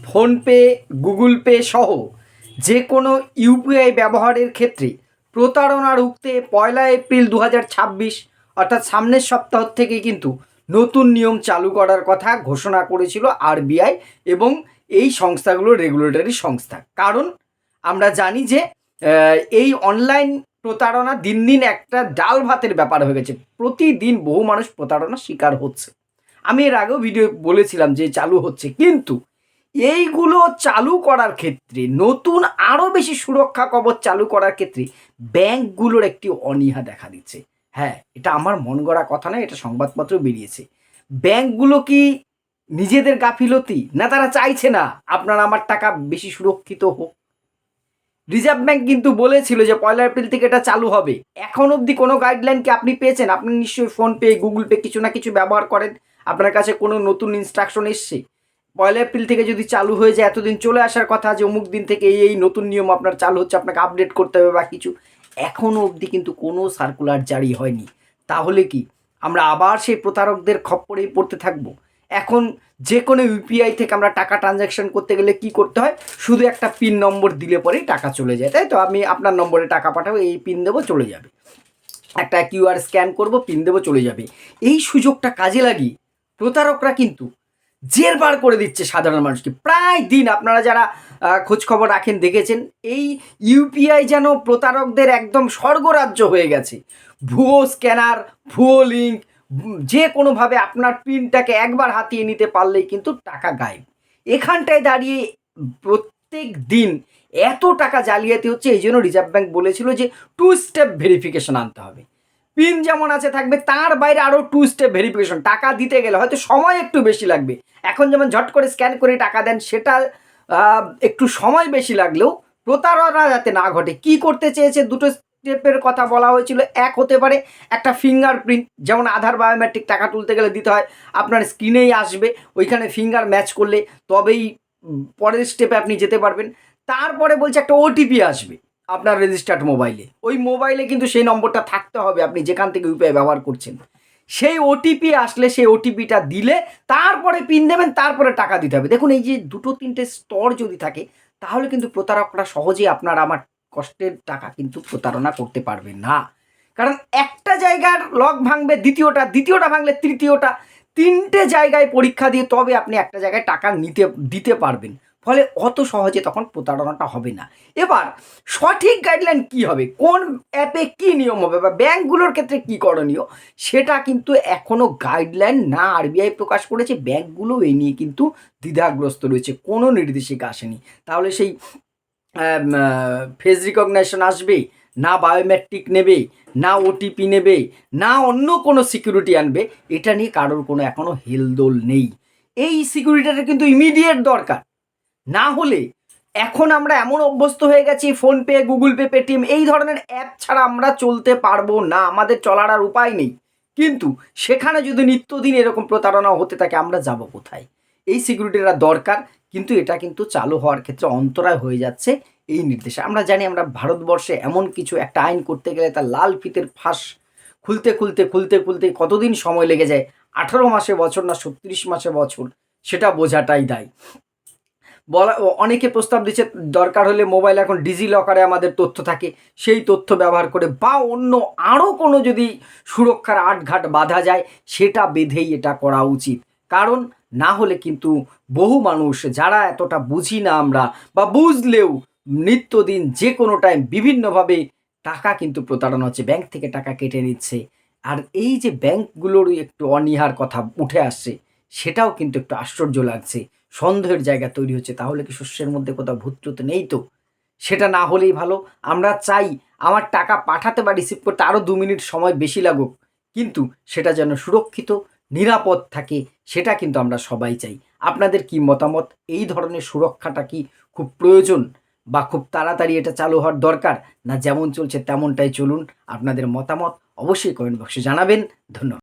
PhonePe, Google pay সহ যে কোনো ইউপিআই ব্যবহারের ক্ষেত্রে প্রতারণা রুখতে 1 এপ্রিল 2026 অর্থাৎ সামনের সপ্তাহ থেকে কিন্তু নতুন নিয়ম চালু করার কথা ঘোষণা করেছিল আরবিআই এবং এই সংস্থাগুলো রেগুলেটরি সংস্থা। কারণ আমরা জানি যে এই অনলাইন প্রতারণা দিন দিন একটা ডাল ভাতের ব্যাপার হয়ে গেছে। প্রতিদিন বহু মানুষ প্রতারণার শিকার হচ্ছে। আমি এর আগেও ভিডিও বলেছিলাম যে চালু হচ্ছে, কিন্তু এইগুলো চালু করার ক্ষেত্রে নতুন আরও বেশি সুরক্ষা কবচ চালু করার ক্ষেত্রে ব্যাংকগুলোর একটি অনীহা দেখা দিচ্ছে। হ্যাঁ, এটা আমার মন গড়া কথা নয়, এটা সংবাদপত্র বেরিয়েছে। ব্যাংকগুলো কি নিজেদের গাফিলতি, না তারা চাইছে না আপনার আমার টাকা বেশি সুরক্ষিত হোক? রিজার্ভ ব্যাংক কিন্তু বলেছিল যে 1 এপ্রিল থেকে এটা চালু হবে। এখন অবধি কোনো গাইডলাইন কি আপনি পেয়েছেন? আপনি নিশ্চয়ই ফোনপে, গুগল পে কিছু না কিছু ব্যবহার করেন। আপনার কাছে কোনো নতুন ইনস্ট্রাকশন এসছে? 1 এপ্রিল থেকে যদি চালু হয়ে যায়, এতদিন চলে আসার কথা যে অমুক দিন থেকে এই নতুন নিয়ম আপনার চালু হচ্ছে, আপনাকে আপডেট করতে হবে বা কিছু, এখনও অবধি কিন্তু কোনো সার্কুলার জারি হয়নি। তাহলে কি আমরা আবার সেই প্রতারকদের খপ্পরেই পড়তে থাকবো? এখন যে কোনো ইউপিআই থেকে আমরা টাকা ট্রানজ্যাকশন করতে গেলে কি করতে হয়? শুধু একটা পিন নম্বর দিলে পরেই টাকা চলে যায়, তাই তো? আমি আপনার নম্বরে টাকা পাঠাবো, এই পিন দেবো, চলে যাবে। একটা কিউআর স্ক্যান করব, পিন দেবো, চলে যাবে। এই সুযোগটা কাজে লাগিয়ে প্রতারকরা কিন্তু জেরবার করে দিচ্ছে সাধারণ মানুষকে। প্রায় দিন আপনারা যারা খোঁজখবর রাখেন দেখেছেন, এই ইউপিআই যেন প্রতারকদের একদম স্বর্গরাজ্য হয়ে গেছে। ভুয়ো স্ক্যানার, ভুয়ো লিঙ্ক, যে কোনোভাবে আপনার পিনটাকে একবার হাতিয়ে নিতে পারলেই কিন্তু টাকা গায়েব। এখানটায় দাঁড়িয়ে প্রত্যেক দিন এত টাকা জালিয়াতি হচ্ছে। এই জন্য রিজার্ভ ব্যাংক বলেছিল যে 2 স্টেপ ভেরিফিকেশন আনতে হবে। পিন যেমন আছে থাকবে, তার বাইরে আরও 2 স্টেপ ভেরিফিকেশন। টাকা দিতে গেলে হয়তো সময় একটু বেশি লাগবে। এখন যেমন ঝট করে স্ক্যান করে টাকা দেন, সেটা একটু সময় বেশি লাগলেও প্রতারণা যাতে না ঘটে। কি করতে চেয়েছে? 2টো স্টেপের কথা বলা হয়েছিল। এক হতে পারে একটা ফিঙ্গারপ্রিন্ট, যেমন আধার বায়োমেট্রিক টাকা তুলতে গেলে দিতে হয়, আপনার স্ক্রিনেই আসবে, ওইখানে ফিঙ্গার ম্যাচ করলে তবেই পরের স্টেপে আপনি যেতে পারবেন। তারপরে বলছে একটা ওটিপি আসবে আপনার রেজিস্টার্ড মোবাইলে। ওই মোবাইলে কিন্তু সেই নম্বরটা থাকতে হবে আপনি যেখান থেকে ইউপিআই ব্যবহার করছেন। সেই ওটিপি আসলে সেই ওটিপিটা দিলে তারপরে পিন দেবেন, তারপরে টাকা দিতে হবে। দেখুন, এই যে 2-3টে স্তর যদি থাকে, তাহলে কিন্তু প্রতারকরা সহজেই আপনার আমার কষ্টের টাকা কিন্তু প্রতারণা করতে পারবে না। কারণ একটা জায়গার লক ভাঙবে, দ্বিতীয়টা ভাঙলে তৃতীয়টা, 3টে জায়গায় পরীক্ষা দিয়ে তবে আপনি একটা জায়গায় টাকা দিতে পারবেন। ফলে অত সহজে তখন প্রতারণাটা হবে না। এবার সঠিক গাইডলাইন কি হবে, কোন অ্যাপে কি নিয়ম হবে, বা ব্যাংকগুলোর ক্ষেত্রে কি করণীয়, সেটা কিন্তু এখনও গাইডলাইন না আরবিআই প্রকাশ করেছে। ব্যাংকগুলো এই নিয়ে কিন্তু দ্বিধাগ্রস্ত রয়েছে, কোনো নির্দেশিকা আসেনি। তাহলে সেই ফেস রিকগনাইজেশন আসবে না, বায়োমেট্রিক নেবে না, ওটিপি নেবে না, অন্য কোনো সিকিউরিটি আনবে, এটা নিয়ে কারোর কোনো এখনও হেলদোল নেই। এই সিকিউরিটিটা কিন্তু ইমিডিয়েট দরকার। না হলে এখন আমরা এমন অভ্যস্ত হয়ে গেছি, ফোনপে, গুগল পে, পেটিএম এই ধরনের অ্যাপ ছাড়া আমরা চলতে পারবো না, আমাদের চলার আর উপায় নেই। কিন্তু সেখানে যদি নিত্যদিন এরকম প্রতারণা হতে থাকে, আমরা যাব কোথায়? এই সিকিউরিটিটা দরকার, কিন্তু এটা কিন্তু চালু হওয়ার ক্ষেত্রে অন্তরায় হয়ে যাচ্ছে এই নির্দেশে। আমরা জানি, আমরা ভারতবর্ষে এমন কিছু একটা আইন করতে গেলে তার লাল ফিতের ফাঁস খুলতে খুলতে খুলতে খুলতে কতদিন সময় লেগে যায়, 18 মাসে বছর না 36 মাসে বছর, সেটা বোঝাটাই দায়। অনেকে প্রস্তাব দিচ্ছে দরকার হলে মোবাইল এখন ডিজি লকারে আমাদের তথ্য থাকে, সেই তথ্য ব্যবহার করে বা অন্য আরও কোনো যদি সুরক্ষার আটঘাট বাঁধা যায়, সেটা বেঁধেই এটা করা উচিত। কারণ না হলে কিন্তু বহু মানুষ যারা এতটা বুঝি না আমরা, বা বুঝলেও নিত্যদিন যে কোনো টাইম বিভিন্নভাবে টাকা কিন্তু প্রতারণা হচ্ছে, ব্যাংক থেকে টাকা কেটে নিচ্ছে। আর এই যে ব্যাংকগুলোর একটু অনীহার কথা উঠে আসছে, সেটাও কিন্তু একটু আশ্চর্য লাগছে। সন্দেহের জায়গা তৈরি হচ্ছে। তাহলে কি শস্যের মধ্যে কোথাও ভূত নেই তো? সেটা না হলেই ভালো। আমরা চাই আমার টাকা পাঠাতে বা রিসিভ করতে আরও 2 মিনিট সময় বেশি লাগুক, কিন্তু সেটা যেন সুরক্ষিত, নিরাপদ থাকে, সেটা কিন্তু আমরা সবাই চাই। আপনাদের কি মতামত? এই ধরনের সুরক্ষাটা কি খুব প্রয়োজন, বা খুব তাড়াতাড়ি এটা চালু হওয়ার দরকার, না যেমন চলছে তেমনটাই চলুন? আপনাদের মতামত অবশ্যই কমেন্ট বক্সে জানাবেন। ধন্যবাদ।